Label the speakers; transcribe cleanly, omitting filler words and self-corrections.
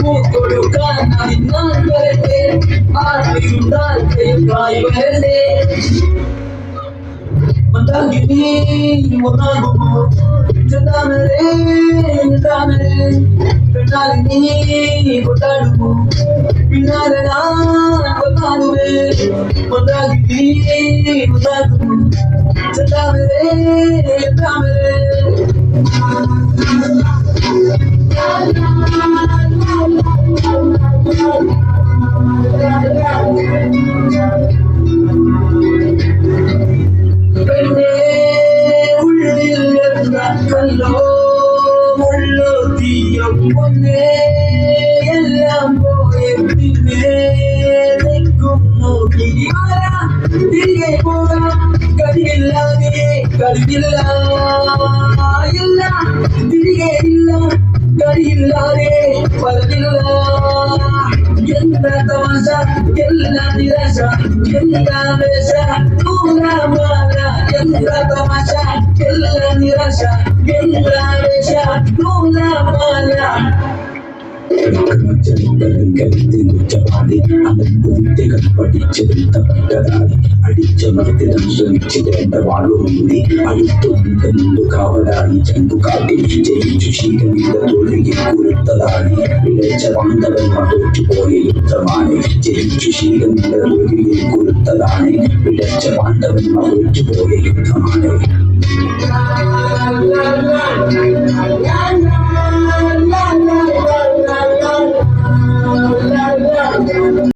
Speaker 1: കൊടുക്കാനായി ഞാൻ വരട്ടെ ആർത്തിയുണ്ടായി വരണ്ടേ Matagini, matagumo, jadamere, kanalini, kotadumo, pinarana, kotadume, matagini, matagumo, jadamere, കല്ലോ മുള്ളോ തീയോ പൊന്നേ എല്ലാം പോയ പിന്നെ നിൽക്കും നോക്കി തിരികെ പോകാം കഴിയില്ലാതെ കഴിയില്ല ഇല്ല തിരികെ ഇല്ല കഴിയില്ലാതെ പറഞ്ഞില്ല എന്താ തമാശ എല്ലാ നിരാശ എന്താ വേഷ നൂലാമാല എന്താ തമാശ എല്ലാ നിരാശ എന്താ വേഷ നൂലാമാല ാടി അവൻ കുരുത്തുകൾ പഠിച്ചെടുത്തപ്പെട്ടതാടി അടിച്ചമർത്തിടം ശ്രമിച്ചിടേണ്ട വാളുമൂടി അടുത്തു കാവലായി ചങ്കുകാട്ടി ജയിച്ചു ശീലമില്ല തൊഴിലിൽ കുരുത്തതാണ് വിളച്ച വാന്തവൻ തോറ്റുപോയ യുദ്ധമാണ് ജയിച്ചു ശീലമില്ല തൊഴിലിൽ കുരുത്തതാണ് വിളച്ച വാന്തവൻ തോറ്റുപോയ യുദ്ധമാണ്